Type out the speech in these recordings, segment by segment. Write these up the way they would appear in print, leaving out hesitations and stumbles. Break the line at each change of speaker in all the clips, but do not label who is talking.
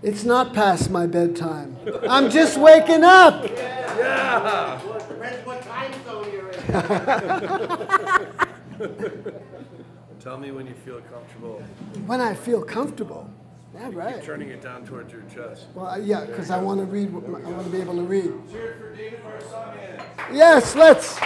It's not past my bedtime. I'm just waking up.
Yeah.
Well, it depends what time zone you're in.
Tell me when you feel comfortable.
When I feel comfortable. Yeah, right.
Keep turning it down towards your chest.
Well, yeah, because I want to read. I want to be able to read.
Cheers for David Barsamian.
Yes, let's.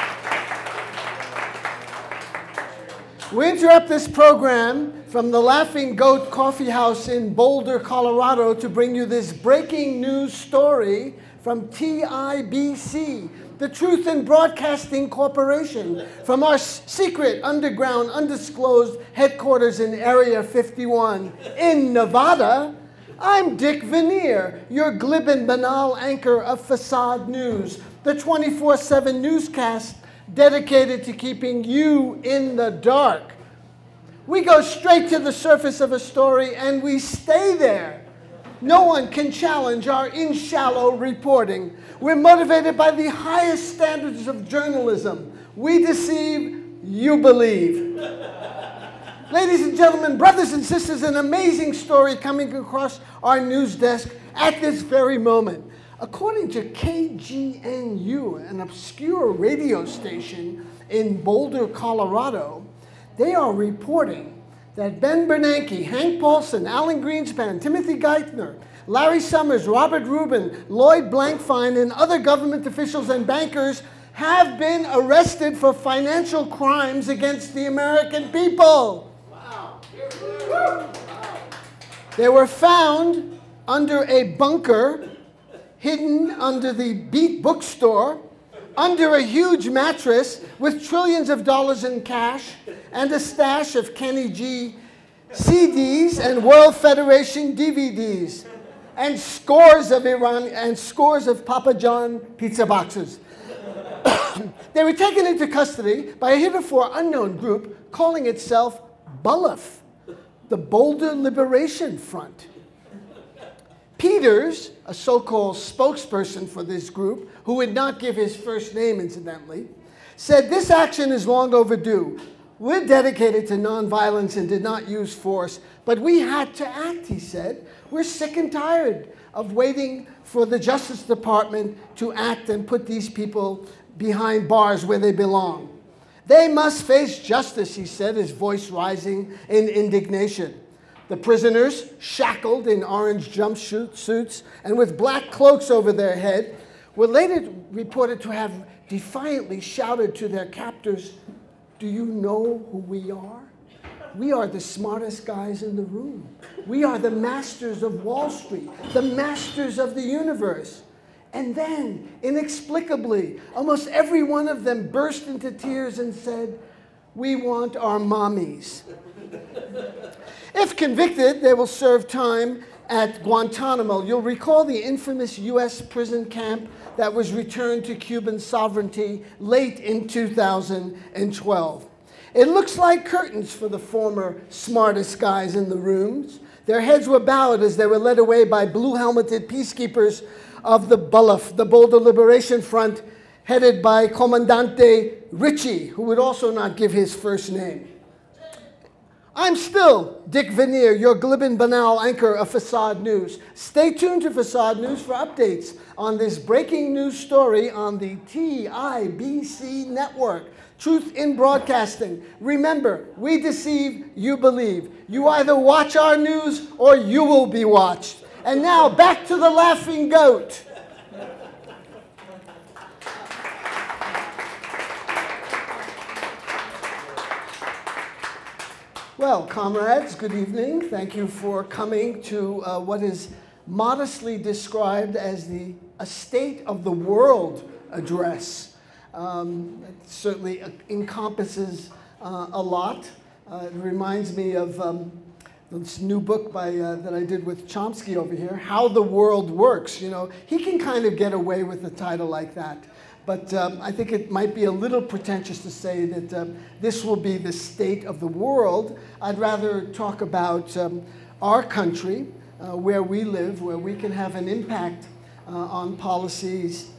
We interrupt this program from the Laughing Goat Coffee House in Boulder, Colorado, to bring you this breaking news story from TIBC, the Truth in Broadcasting Corporation, from our secret, underground, undisclosed headquarters in Area 51 in Nevada. I'm Dick Veneer, your glib and banal anchor of Facade News, the 24/7 newscast dedicated to keeping you in the dark. We go straight to the surface of a story and we stay there. No one can challenge our in-shallow reporting. We're motivated by the highest standards of journalism. We deceive, you believe. Ladies and gentlemen, brothers and sisters, an amazing story coming across our news desk at this very moment. According to KGNU, an obscure radio station in Boulder, Colorado, they are reporting that Ben Bernanke, Hank Paulson, Alan Greenspan, Timothy Geithner, Larry Summers, Robert Rubin, Lloyd Blankfein, and other government officials and bankers have been arrested for financial crimes against the American people.
Wow.
They were found under a bunker, hidden under the Beat bookstore, under a huge mattress with trillions of dollars in cash and a stash of Kenny G CDs and World Federation DVDs and scores of Papa John pizza boxes. They were taken into custody by a heretofore unknown group calling itself BULF, the Boulder Liberation Front. Peters, a so-called spokesperson for this group, who would not give his first name incidentally, said this action is long overdue. We're dedicated to nonviolence and did not use force, but we had to act, he said. We're sick and tired of waiting for the Justice Department to act and put these people behind bars where they belong. They must face justice, he said, his voice rising in indignation. The prisoners, shackled in orange jumpsuits and with black cloaks over their head, were later reported to have defiantly shouted to their captors, "Do you know who we are? We are the smartest guys in the room. We are the masters of Wall Street, the masters of the universe." And then, inexplicably, almost every one of them burst into tears and said, "We want our mommies." If convicted, they will serve time at Guantanamo. You'll recall the infamous U.S. prison camp that was returned to Cuban sovereignty late in 2012. It looks like curtains for the former smartest guys in the rooms. Their heads were bowed as they were led away by blue-helmeted peacekeepers of the BULF, the Boulder Liberation Front, headed by Comandante Ritchie, who would also not give his first name. I'm still Dick Veneer, your glib and banal anchor of Facade News. Stay tuned to Facade News for updates on this breaking news story on the TIBC network. Truth in Broadcasting. Remember, we deceive, you believe. You either watch our news or you will be watched. And now back to the Laughing Goat. Well, comrades, good evening. Thank you for coming to what is modestly described as the A State of the World address. It certainly encompasses a lot. It reminds me of this new book that I did with Chomsky over here, How the World Works. You know, he can kind of get away with a title like that. But I think it might be a little pretentious to say that this will be the state of the world. I'd rather talk about our country, where we live, where we can have an impact on policies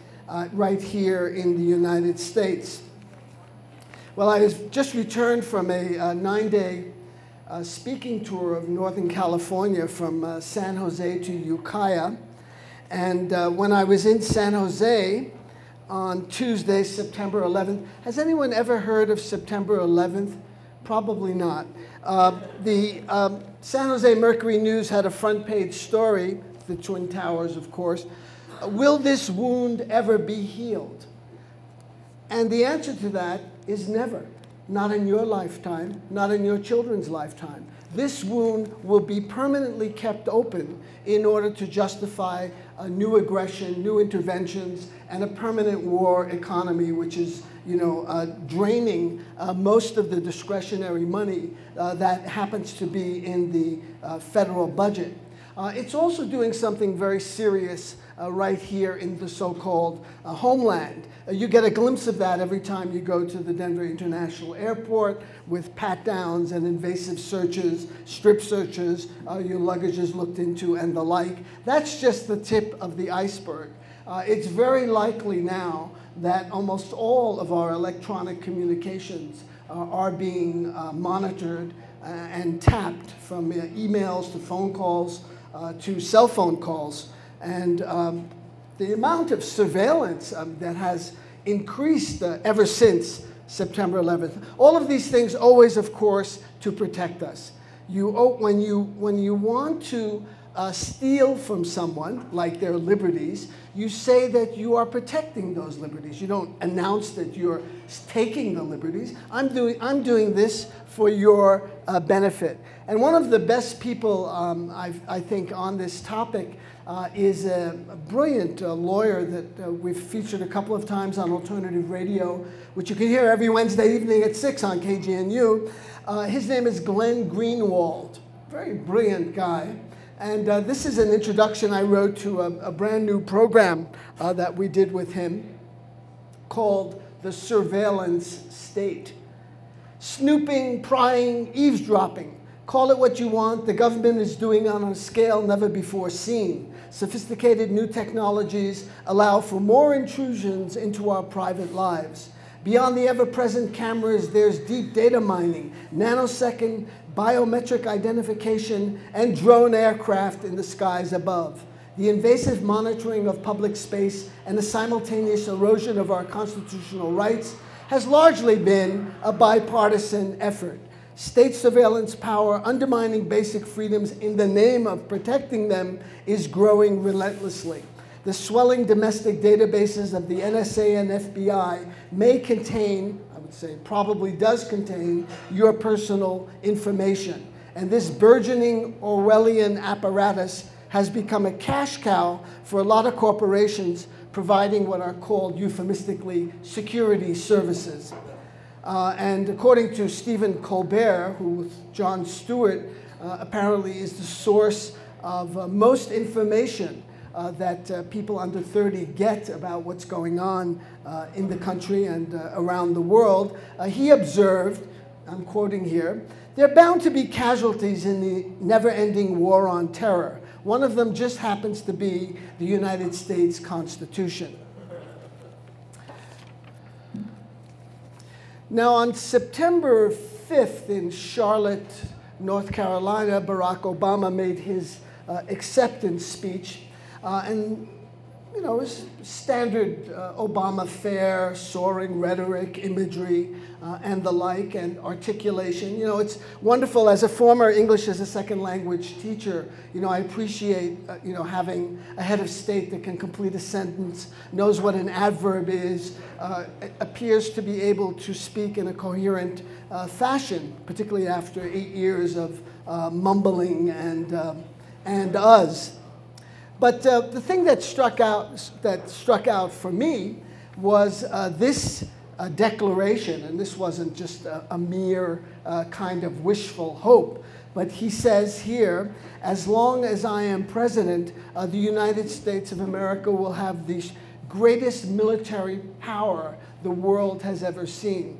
right here in the United States. Well, I just returned from a 9-day speaking tour of Northern California from San Jose to Ukiah. And when I was in San Jose on Tuesday, September 11th, has anyone ever heard of September 11th? Probably not. The San Jose Mercury News had a front page story, the Twin Towers, of course. Will this wound ever be healed? And the answer to that is never. Not in your lifetime, not in your children's lifetime. This wound will be permanently kept open in order to justify a new aggression, new interventions, and a permanent war economy, which is, draining most of the discretionary money that happens to be in the federal budget. It's also doing something very serious right here in the so-called homeland. You get a glimpse of that every time you go to the Denver International Airport with pat-downs and invasive searches, strip searches, your luggage is looked into and the like. That's just the tip of the iceberg. It's very likely now that almost all of our electronic communications are being monitored and tapped, from emails to phone calls to cell phone calls. And the amount of surveillance that has increased ever since September 11th. All of these things always, of course, to protect us. When you want to steal from someone, like their liberties, you say that you are protecting those liberties. You don't announce that you're taking the liberties. I'm doing this for your benefit. And one of the best people, I think, on this topic is a brilliant lawyer that we've featured a couple of times on alternative radio, which you can hear every Wednesday evening at 6 on KGNU. His name is Glenn Greenwald, very brilliant guy. And this is an introduction I wrote to a brand new program that we did with him called The Surveillance State. Snooping, prying, eavesdropping. Call it what you want, the government is doing on a scale never before seen. Sophisticated new technologies allow for more intrusions into our private lives. Beyond the ever-present cameras, there's deep data mining, nanosecond biometric identification, and drone aircraft in the skies above. The invasive monitoring of public space and the simultaneous erosion of our constitutional rights has largely been a bipartisan effort. State surveillance power undermining basic freedoms in the name of protecting them is growing relentlessly. The swelling domestic databases of the NSA and FBI may contain, I would say probably does contain, your personal information. And this burgeoning Orwellian apparatus has become a cash cow for a lot of corporations providing what are called euphemistically security services. And according to Stephen Colbert, who with Jon Stewart apparently is the source of most information that people under 30 get about what's going on in the country and around the world, he observed, I'm quoting here, "There are bound to be casualties in the never-ending war on terror. One of them just happens to be the United States Constitution." Now, on September 5th in Charlotte, North Carolina, Barack Obama made his acceptance speech. And, you know, his standard Obama fare, soaring rhetoric, imagery, and the like, and articulation. You know, it's wonderful. As a former English as a second language teacher, you know, I appreciate, you know, having a head of state that can complete a sentence, knows what an adverb is, appears to be able to speak in a coherent fashion, particularly after 8 years of mumbling and us. But the thing that struck out for me was this declaration, and this wasn't just a mere kind of wishful hope, but he says here, "As long as I am president, the United States of America will have the greatest military power the world has ever seen,"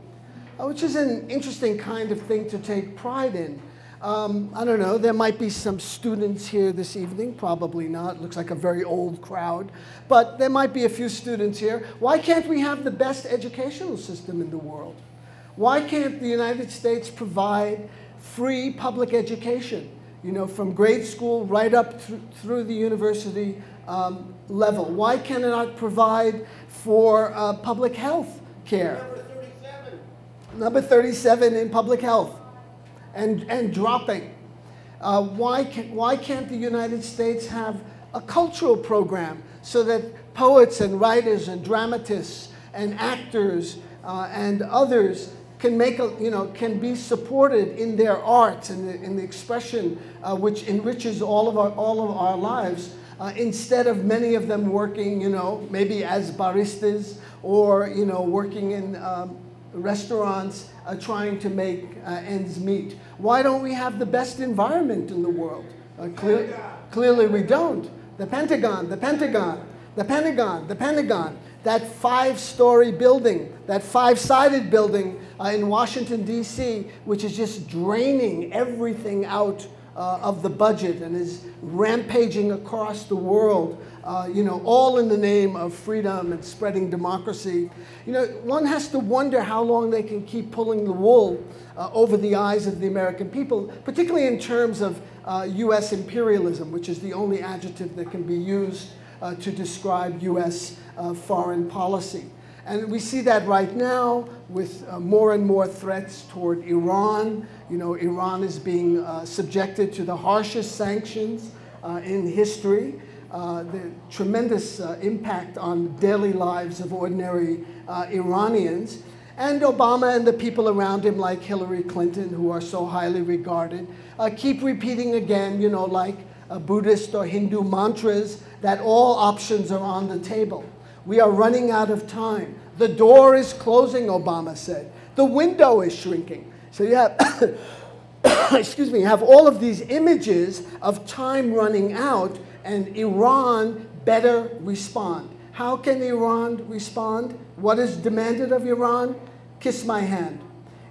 which is an interesting kind of thing to take pride in. I don't know, there might be some students here this evening, probably not, looks like a very old crowd, but there might be a few students here. Why can't we have the best educational system in the world? Why can't the United States provide free public education, from grade school right up through the university level? Why can it not provide for public health care? Number 37 in public health, and dropping. Why can't the United States have a cultural program so that poets and writers and dramatists and actors and others can can be supported in their arts and in the expression which enriches all of our lives, instead of many of them working, maybe as baristas or working in restaurants trying to make ends meet. Why don't we have the best environment in the world? Clearly we don't. The Pentagon, the Pentagon, the Pentagon, the Pentagon. That 5-story building, that 5-sided building in Washington, D.C., which is just draining everything out of the budget and is rampaging across the world, all in the name of freedom and spreading democracy. One has to wonder how long they can keep pulling the wool over the eyes of the American people, particularly in terms of U.S. imperialism, which is the only adjective that can be used to describe U.S. Foreign policy. And we see that right now with more and more threats toward Iran. Iran is being subjected to the harshest sanctions in history. The tremendous impact on daily lives of ordinary Iranians. And Obama and the people around him, like Hillary Clinton, who are so highly regarded, keep repeating again, like Buddhist or Hindu mantras, that all options are on the table. We are running out of time. The door is closing, Obama said. The window is shrinking. So you have, excuse me, you have all of these images of time running out, and Iran better respond. How can Iran respond? What is demanded of Iran? Kiss my hand.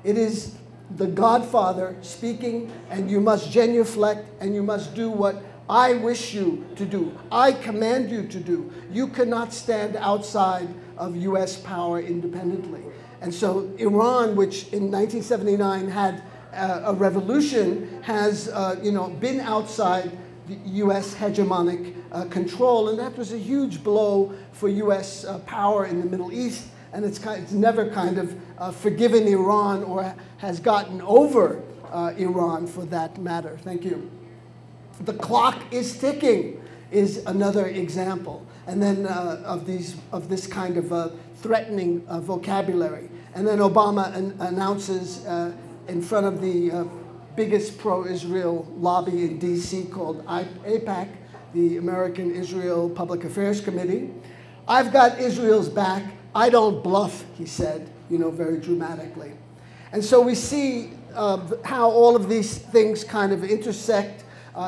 It is the Godfather speaking, and you must genuflect, and you must do what I wish you to do. I command you to do. You cannot stand outside of U.S. power independently. And so Iran, which in 1979 had a revolution, has been outside the U.S. hegemonic control, and that was a huge blow for U.S. Power in the Middle East. And it's never kind of forgiven Iran or has gotten over Iran for that matter. Thank you. The clock is ticking is another example, and then of this kind of threatening vocabulary. And then Obama announces in front of the biggest pro-Israel lobby in D.C. called AIPAC, the American Israel Public Affairs Committee, "I've got Israel's back. I don't bluff," he said, very dramatically. And so we see how all of these things kind of intersect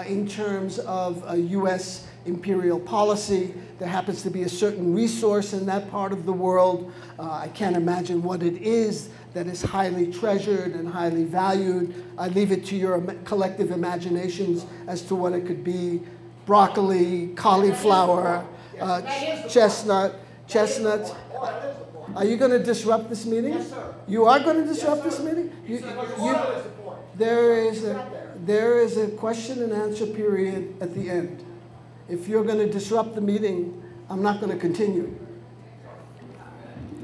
in terms of U.S. imperial policy. There happens to be a certain resource in that part of the world. I can't imagine what it is that is highly treasured and highly valued. I leave it to your collective imaginations as to what it could be. Broccoli, cauliflower, chestnuts. Are you going to disrupt this meeting?
Yes, sir.
You are going to disrupt this meeting? There is a question and answer period at the end. If you're going to disrupt the meeting, I'm not going to continue.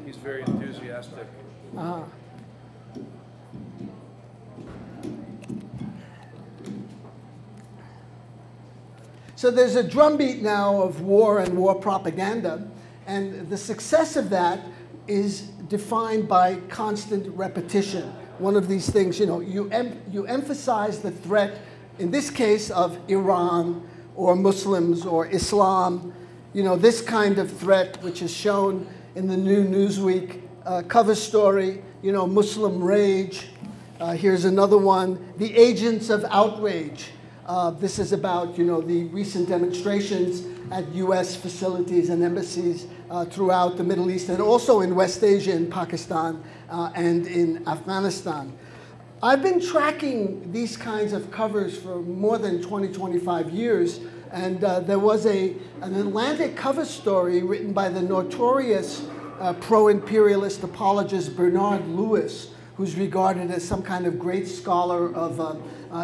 He's very enthusiastic.
So there's a drumbeat now of war and war propaganda, and the success of that is defined by constant repetition. One of these things, you emphasize the threat, in this case of Iran or Muslims or Islam, this kind of threat, which is shown in the new Newsweek cover story, Muslim rage. Here's another one, the agents of outrage. This is about, the recent demonstrations at U.S. facilities and embassies throughout the Middle East, and also in West Asia, in Pakistan, and in Afghanistan. I've been tracking these kinds of covers for more than 20, 25 years, and there was an Atlantic cover story written by the notorious pro-imperialist apologist Bernard Lewis, who's regarded as some kind of great scholar of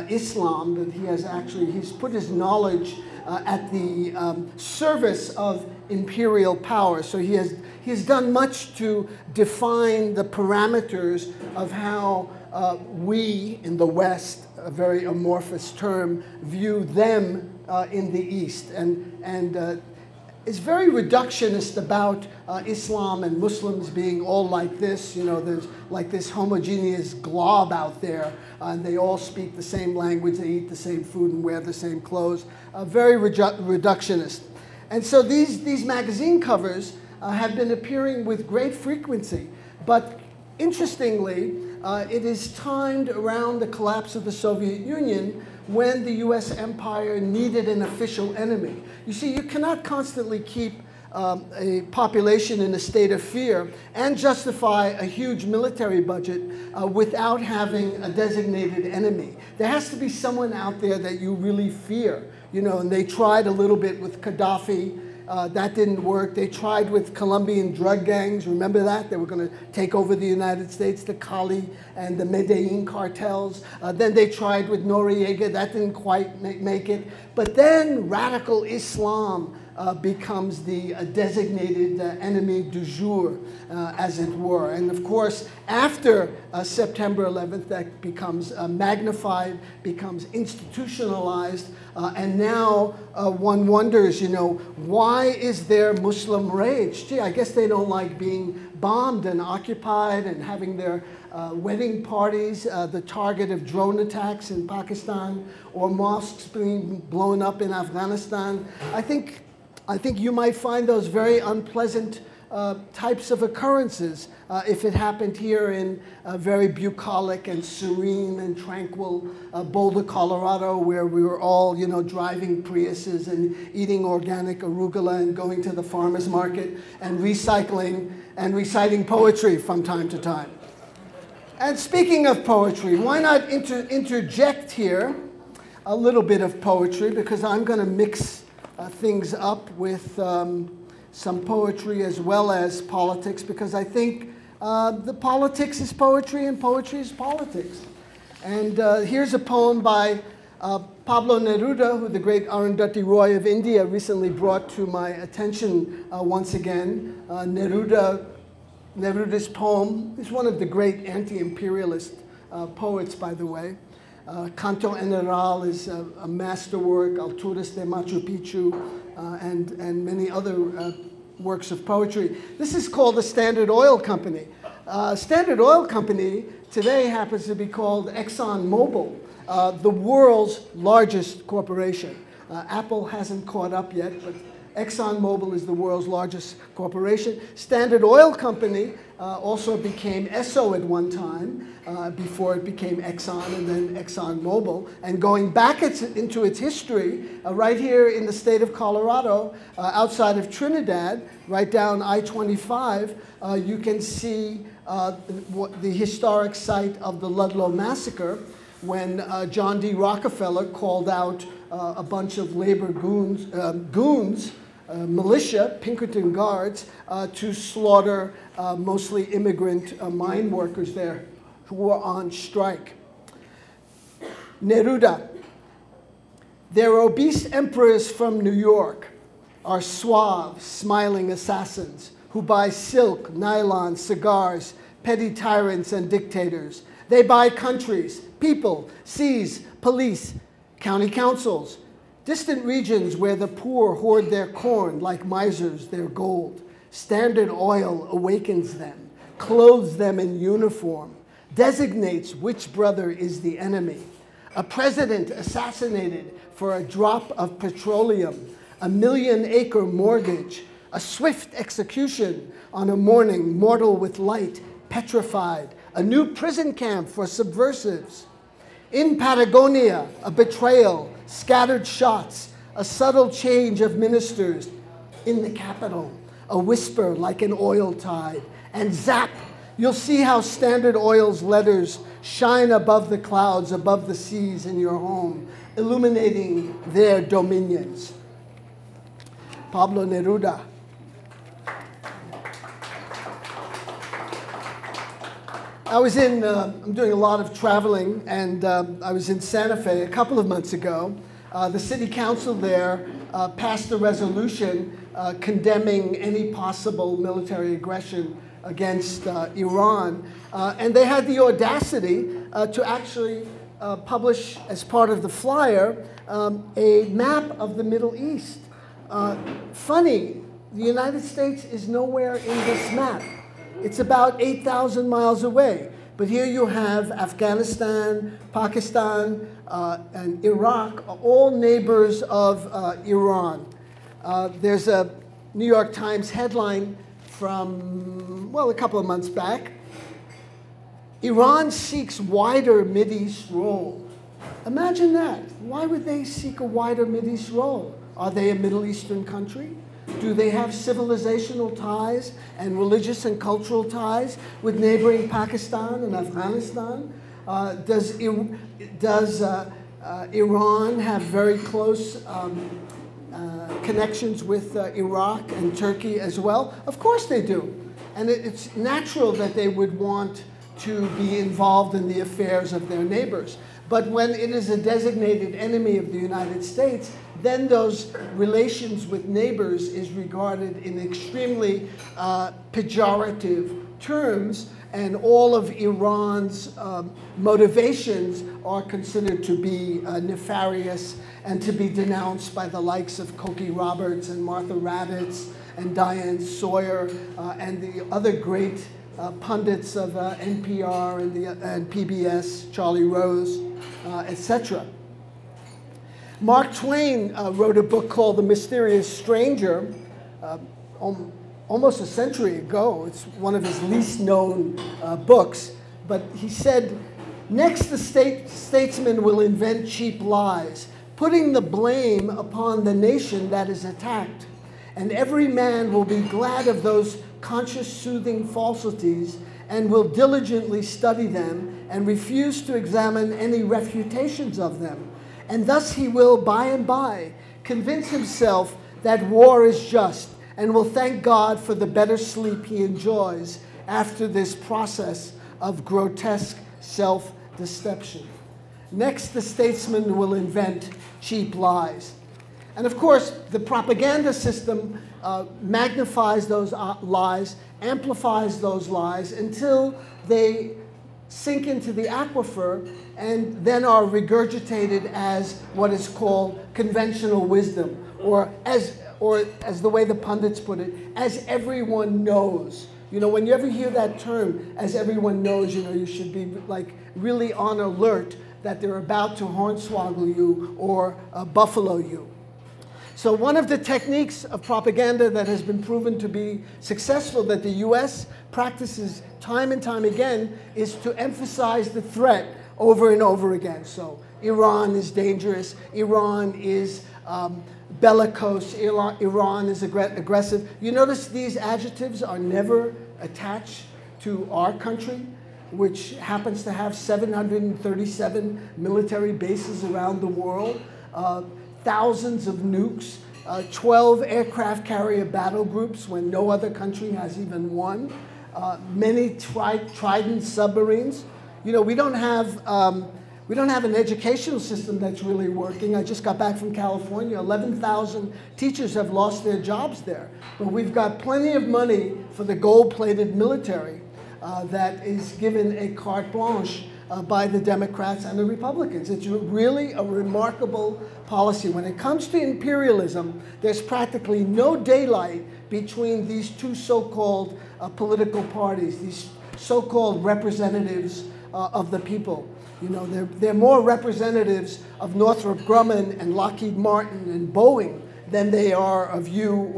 Islam, that he's put his knowledge at the service of imperial power. So he has done much to define the parameters of how we in the West, a very amorphous term, view them in the East, and is very reductionist about Islam and Muslims being all like this. You know, there's like this homogeneous glob out there, and they all speak the same language, they eat the same food and wear the same clothes. Very reductionist. And so these magazine covers have been appearing with great frequency. But interestingly, it is timed around the collapse of the Soviet Union, when the US empire needed an official enemy. You see, you cannot constantly keep a population in a state of fear and justify a huge military budget without having a designated enemy. There has to be someone out there that you really fear. You know, and they tried a little bit with Gaddafi. That didn't work. They tried with Colombian drug gangs. Remember that? They were going to take over the United States, the Cali and the Medellin cartels. Then they tried with Noriega. That didn't quite make it. But then radical Islam becomes the designated enemy du jour, as it were. And of course, after September 11th, that becomes magnified, becomes institutionalized, and now one wonders, you know, why is there Muslim rage? Gee, I guess they don't like being bombed and occupied and having their wedding parties the target of drone attacks in Pakistan, or mosques being blown up in Afghanistan. I think you might find those very unpleasant types of occurrences if it happened here in very bucolic and serene and tranquil Boulder, Colorado, where we were all, you know, driving Priuses and eating organic arugula and going to the farmer's market and recycling and reciting poetry from time to time. And speaking of poetry, why not interject here a little bit of poetry, because I'm going to mix things up with some poetry as well as politics, because I think the politics is poetry and poetry is politics. And here's a poem by Pablo Neruda, who the great Arundhati Roy of India recently brought to my attention once again. Neruda's poem is one of the great anti-imperialist poets, by the way. Canto General is a masterwork, Alturas de Machu Picchu, and many other works of poetry. This is called the Standard Oil Company. Standard Oil Company today happens to be called ExxonMobil, the world's largest corporation. Apple hasn't caught up yet, but ExxonMobil is the world's largest corporation. Standard Oil Company also became Esso at one time, before it became Exxon and then ExxonMobil. And going back into its history, right here in the state of Colorado, outside of Trinidad, right down I-25, you can see the historic site of the Ludlow Massacre, when John D. Rockefeller called out a bunch of labor goons, militia, Pinkerton Guards, to slaughter mostly immigrant mine workers there who were on strike. Neruda. Their obese emperors from New York are suave, smiling assassins who buy silk, nylon, cigars, petty tyrants and dictators. They buy countries, people, seas, police, county councils, distant regions where the poor hoard their corn like misers their gold. Standard Oil awakens them, clothes them in uniform, designates which brother is the enemy. A president assassinated for a drop of petroleum, a 1 million-acre mortgage, a swift execution on a morning mortal with light, petrified, a new prison camp for subversives. In Patagonia, a betrayal, scattered shots, a subtle change of ministers. In the capital, a whisper like an oil tide, and zap, you'll see how Standard Oil's letters shine above the clouds, above the seas in your home, illuminating their dominions. Pablo Neruda. I'm doing a lot of traveling, and I was in Santa Fe a couple of months ago. The city council there passed a resolution condemning any possible military aggression against Iran. And they had the audacity to actually publish, as part of the flyer, a map of the Middle East. Funny, the United States is nowhere in this map. It's about 8,000 miles away. But here you have Afghanistan, Pakistan, and Iraq, all neighbors of Iran. There's a New York Times headline from, well, a couple of months back. Iran seeks wider Mideast role. Imagine that. Why would they seek a wider Mideast role? Are they a Middle Eastern country? Do they have civilizational ties and religious and cultural ties with neighboring Pakistan and Afghanistan? Does Iran have very close connections with Iraq and Turkey as well? Of course they do. And it's natural that they would want to be involved in the affairs of their neighbors. But when it is a designated enemy of the United States, then those relations with neighbors is regarded in extremely pejorative terms, and all of Iran's motivations are considered to be nefarious and to be denounced by the likes of Cokie Roberts and Martha Raddatz and Diane Sawyer and the other great pundits of NPR and PBS, Charlie Rose, etc. Mark Twain wrote a book called The Mysterious Stranger almost a century ago. It's one of his least known books. But he said, next the statesman will invent cheap lies, putting the blame upon the nation that is attacked. And every man will be glad of those conscious soothing falsities and will diligently study them and refuse to examine any refutations of them. And thus he will, by and by, convince himself that war is just and will thank God for the better sleep he enjoys after this process of grotesque self-deception. Next, the statesman will invent cheap lies. And of course, the propaganda system magnifies those lies, amplifies those lies until they sink into the aquifer and then are regurgitated as what is called conventional wisdom, or as the way the pundits put it, as everyone knows. You know, when you ever hear that term, as everyone knows, you know, you should be like really on alert that they're about to hornswoggle you or buffalo you. So one of the techniques of propaganda that has been proven to be successful, that the US practices time and time again, is to emphasize the threat over and over again. So Iran is dangerous, Iran is bellicose, Iran is aggressive. You notice these adjectives are never attached to our country, which happens to have 737 military bases around the world, thousands of nukes, 12 aircraft carrier battle groups when no other country has even one, many Trident submarines. You know, we don't have an educational system that's really working. I just got back from California. 11,000 teachers have lost their jobs there. But we've got plenty of money for the gold-plated military that is given a carte blanche by the Democrats and the Republicans. It's really a remarkable policy. When it comes to imperialism, there's practically no daylight between these two so-called political parties, these so-called representatives of the people. You know, they're more representatives of Northrop Grumman and Lockheed Martin and Boeing than they are of you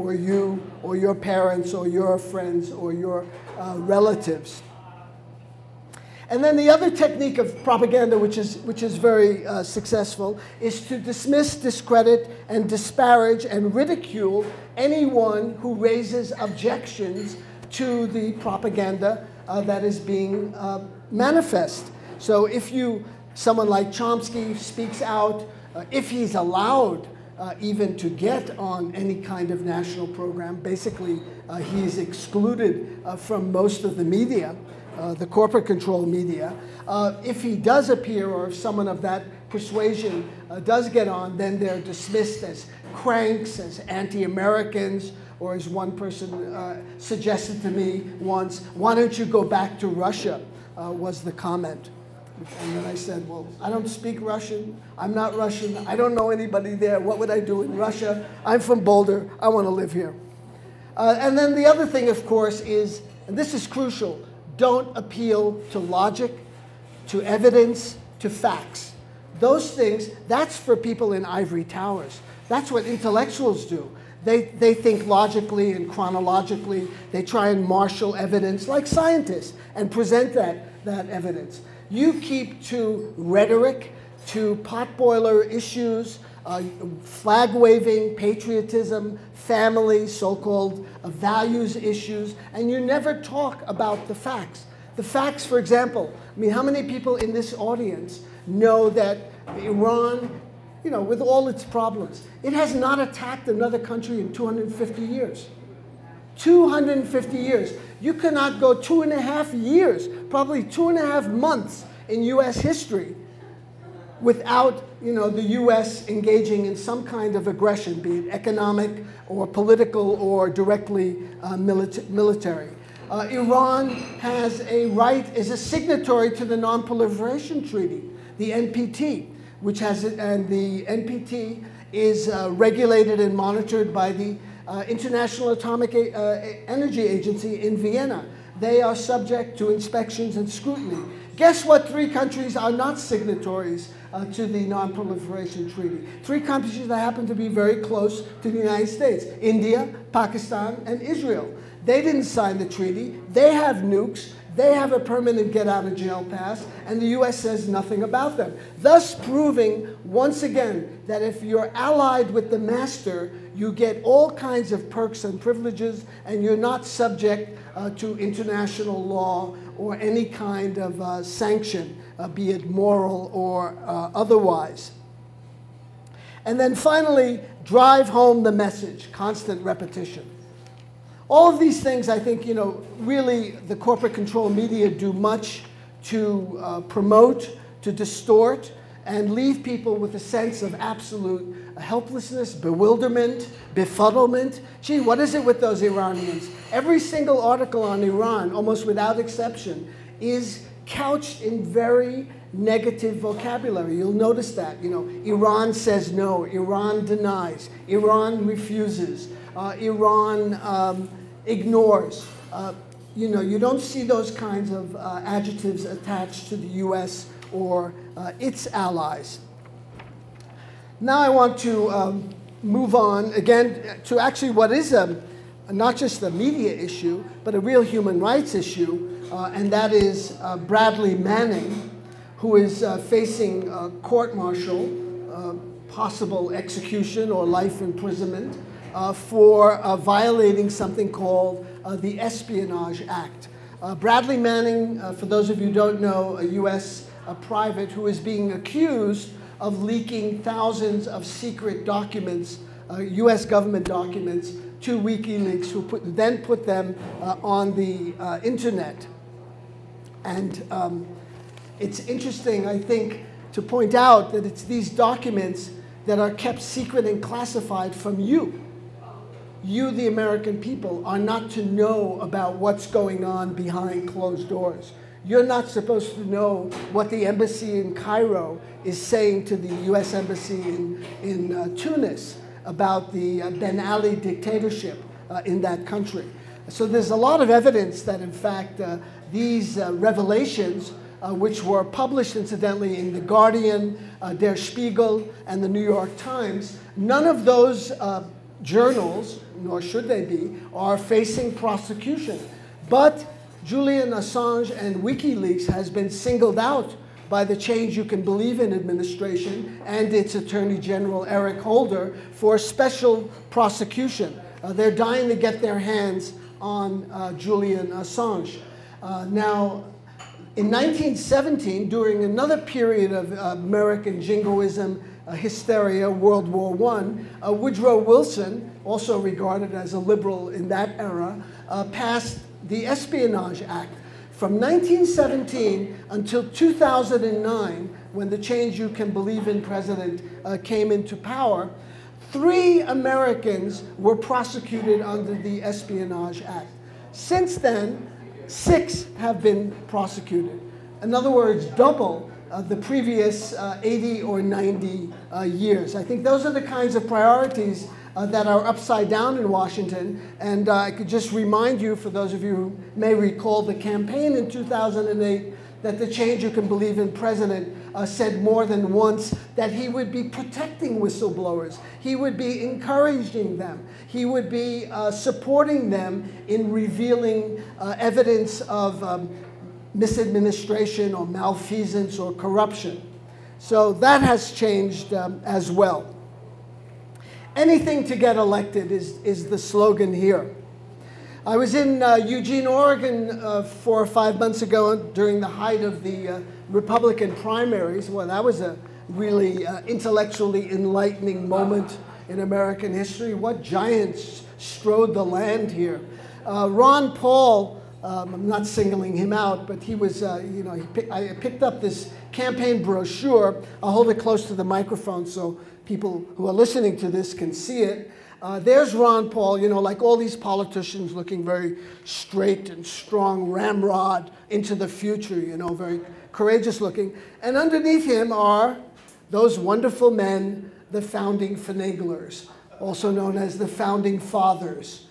or your parents or your friends or your relatives. And then the other technique of propaganda, which is very successful, is to dismiss, discredit, and disparage and ridicule anyone who raises objections to the propaganda that is being manifest. So if someone like Chomsky speaks out, if he's allowed even to get on any kind of national program, basically he is excluded from most of the media. the corporate control media. If he does appear, or if someone of that persuasion does get on, then they're dismissed as cranks, as anti-Americans, or as one person suggested to me once, why don't you go back to Russia, was the comment. And then I said, well, I don't speak Russian. I'm not Russian. I don't know anybody there. What would I do in Russia? I'm from Boulder. I want to live here. And then the other thing, of course, is, and this is crucial, don't appeal to logic, to evidence, to facts. Those things, that's for people in ivory towers. That's what intellectuals do. They think logically and chronologically. They try and marshal evidence like scientists and present that evidence. You keep to rhetoric, to potboiler issues, flag-waving, patriotism, family, so-called values issues, and you never talk about the facts. The facts, for example, I mean, how many people in this audience know that Iran, you know, with all its problems, it has not attacked another country in 250 years. 250 years. You cannot go 2.5 years, probably 2.5 months in US history without, you know, the US engaging in some kind of aggression, be it economic or political or directly military. Iran has a right, is a signatory to the Non-Proliferation Treaty, the NPT, which has, and the NPT is regulated and monitored by the International Atomic Energy Agency in Vienna. They are subject to inspections and scrutiny. Guess what 3 countries are not signatories to the Non-Proliferation Treaty? 3 countries that happen to be very close to the United States: India, Pakistan, and Israel. They didn't sign the treaty. They have nukes. They have a permanent get-out-of-jail pass, and the US says nothing about them. Thus proving, once again, that if you're allied with the master, you get all kinds of perks and privileges, and you're not subject to international law or any kind of sanction, be it moral or otherwise. And then finally, drive home the message, constant repetition. All of these things, I think, you know, really the corporate control media do much to promote, to distort, and leave people with a sense of absolute helplessness, bewilderment, befuddlement. Gee, what is it with those Iranians? Every single article on Iran, almost without exception, is couched in very negative vocabulary. You'll notice that. You know, Iran says no, Iran denies, Iran refuses, Iran ignores. You know, you don't see those kinds of adjectives attached to the US or its allies. Now I want to move on again to actually what is not just a media issue, but a real human rights issue, and that is Bradley Manning, who is facing court-martial, possible execution or life imprisonment for violating something called the Espionage Act. Bradley Manning, for those of you who don't know, a US private who is being accused of leaking thousands of secret documents, US government documents, to WikiLeaks, who then put them on the internet. And it's interesting, I think, to point out that it's these documents that are kept secret and classified from you. You, the American people, are not to know about what's going on behind closed doors. You're not supposed to know what the embassy in Cairo is saying to the US embassy in Tunis about the Ben Ali dictatorship in that country. So there's a lot of evidence that, in fact, these revelations, which were published, incidentally, in The Guardian, Der Spiegel, and the New York Times, none of those journals, nor should they be, are facing prosecution. But Julian Assange and WikiLeaks has been singled out by the Change You Can Believe In administration and its Attorney General Eric Holder for special prosecution. They're dying to get their hands on Julian Assange. Now, in 1917, during another period of American jingoism, hysteria, World War I, Woodrow Wilson, also regarded as a liberal in that era, passed the Espionage Act. From 1917 until 2009, when the Change You Can Believe in president came into power, 3 Americans were prosecuted under the Espionage Act. Since then, 6 have been prosecuted. In other words, double the previous 80 or 90 years. I think those are the kinds of priorities that are upside down in Washington. And I could just remind you, for those of you who may recall the campaign in 2008, that the Change You Can Believe in president said more than once that he would be protecting whistleblowers. He would be encouraging them. He would be supporting them in revealing evidence of misadministration or malfeasance or corruption. So that has changed as well. Anything to get elected is the slogan here. I was in Eugene, Oregon 4 or 5 months ago during the height of the Republican primaries. Well, that was a really intellectually enlightening moment in American history. What giants strode the land here. Ron Paul, I'm not singling him out, but he was, I picked up this campaign brochure. I'll hold it close to the microphone so people who are listening to this can see it. There's Ron Paul, like all these politicians, looking very straight and strong, ramrod into the future, very courageous looking. And underneath him are those wonderful men, the founding finaglers, also known as the founding fathers.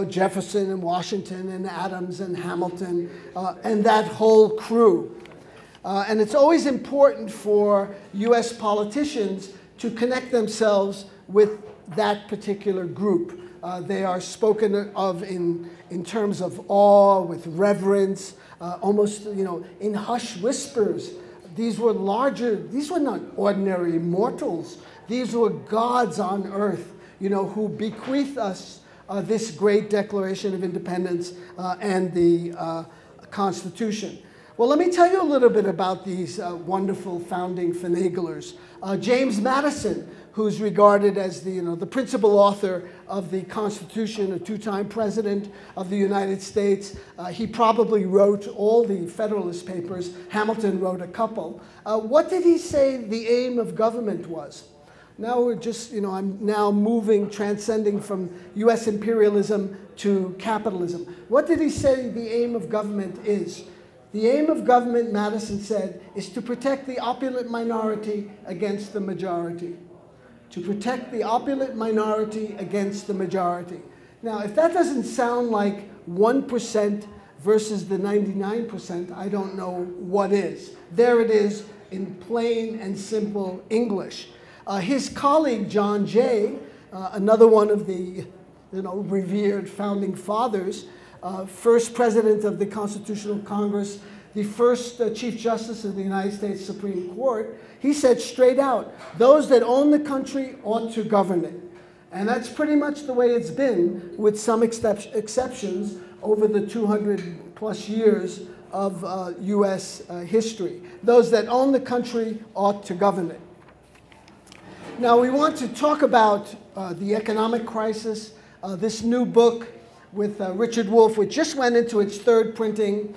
Jefferson and Washington and Adams and Hamilton and that whole crew. And it's always important for US politicians to connect themselves with that particular group. They are spoken of in terms of awe, with reverence, almost in hushed whispers. These were not ordinary mortals. These were gods on earth, who bequeath us this great Declaration of Independence and the Constitution. Well, let me tell you a little bit about these wonderful founding finaglers. James Madison, who's regarded as the principal author of the Constitution, a 2-time president of the United States. He probably wrote all the Federalist Papers. Hamilton wrote a couple. What did he say the aim of government was? Now we're just, I'm now transcending from US imperialism to capitalism. What did he say the aim of government is? The aim of government, Madison said, is to protect the opulent minority against the majority. To protect the opulent minority against the majority. Now, if that doesn't sound like 1% versus the 99%, I don't know what is. There it is in plain and simple English. His colleague, John Jay, another one of the revered founding fathers, first president of the Constitutional Congress, the first Chief Justice of the United States Supreme Court, he said straight out, those that own the country ought to govern it. And that's pretty much the way it's been, with some exceptions over the 200+ years of US history. Those that own the country ought to govern it. Now we want to talk about the economic crisis, this new book with Richard Wolff, which just went into its 3rd printing.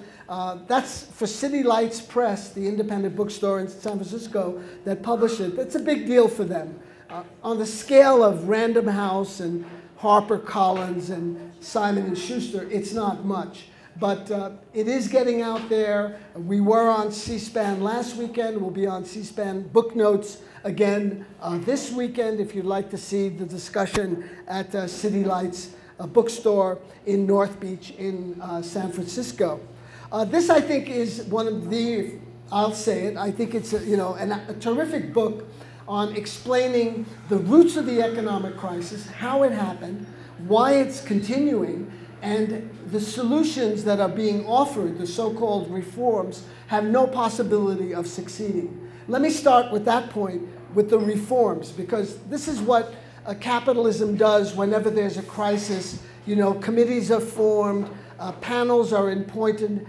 That's for City Lights Press, the independent bookstore in San Francisco that published it. That's a big deal for them. On the scale of Random House and HarperCollins and Simon & Schuster, it's not much. But it is getting out there. We were on C-SPAN last weekend. We'll be on C-SPAN Book Notes again this weekend if you'd like to see the discussion at City Lights bookstore in North Beach in San Francisco. This, I think, is one of the, I'll say it, I think it's a terrific book on explaining the roots of the economic crisis, how it happened, why it's continuing, and the solutions that are being offered, the so-called reforms, have no possibility of succeeding. Let me start with that point, with the reforms, because this is what capitalism does whenever there's a crisis. Committees are formed, panels are appointed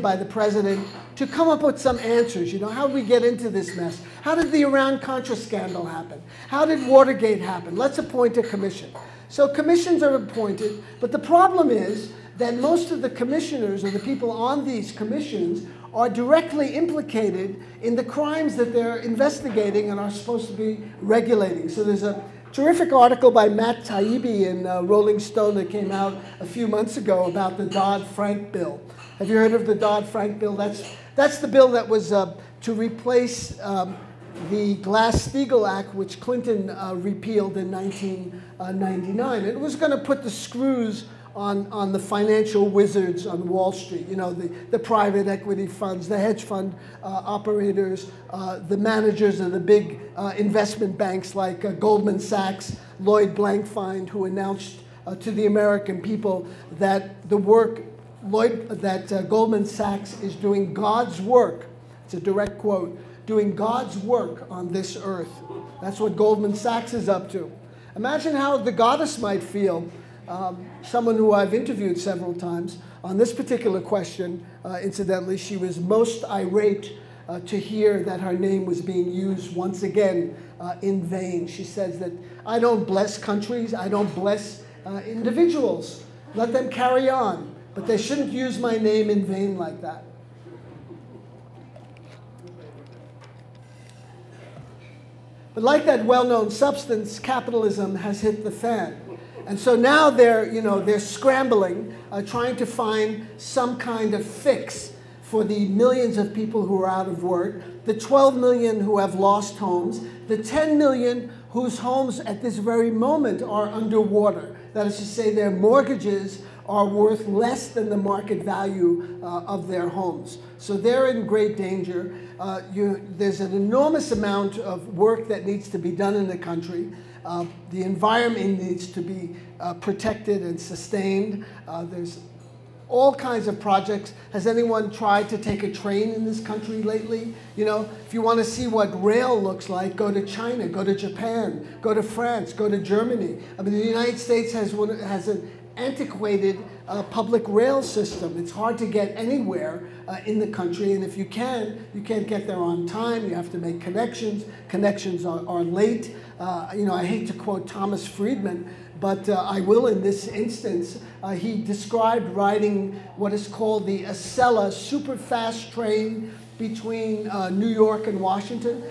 by the president to come up with some answers. How did we get into this mess? How did the Iran-Contra scandal happen? How did Watergate happen? Let's appoint a commission. So commissions are appointed, but the problem is that most of the commissioners or the people on these commissions are directly implicated in the crimes that they're investigating and are supposed to be regulating. So there's a terrific article by Matt Taibbi in Rolling Stone that came out a few months ago about the Dodd-Frank bill. Have you heard of the Dodd-Frank bill? That's the bill that was to replace the Glass-Steagall Act, which Clinton repealed in 1999. It was going to put the screws on the financial wizards on Wall Street, you know, the private equity funds, the hedge fund operators, the managers of the big investment banks like Goldman Sachs, Lloyd Blankfein, who announced to the American people that the work Goldman Sachs is doing God's work. It's a direct quote, doing God's work on this earth. That's what Goldman Sachs is up to. Imagine how the goddess might feel. Someone who I've interviewed several times on this particular question, incidentally, she was most irate to hear that her name was being used once again in vain. She says that I don't bless countries, I don't bless individuals. Let them carry on, but they shouldn't use my name in vain like that. But like that well-known substance, capitalism has hit the fan. And so now they're scrambling, trying to find some kind of fix for the millions of people who are out of work, the 12 million who have lost homes, the 10 million whose homes at this very moment are underwater. That is to say, their mortgages are worth less than the market value of their homes. So they're in great danger. There's an enormous amount of work that needs to be done in the country. The environment needs to be protected and sustained. There's all kinds of projects. Has anyone tried to take a train in this country lately? You know, if you want to see what rail looks like, go to China, go to Japan, go to France, go to Germany. I mean, the United States has an antiquated public rail system. It's hard to get anywhere in the country, and if you can't get there on time. You have to make connections. Connections are late. You know, I hate to quote Thomas Friedman, but I will in this instance. He described riding what is called the Acela super fast train between New York and Washington.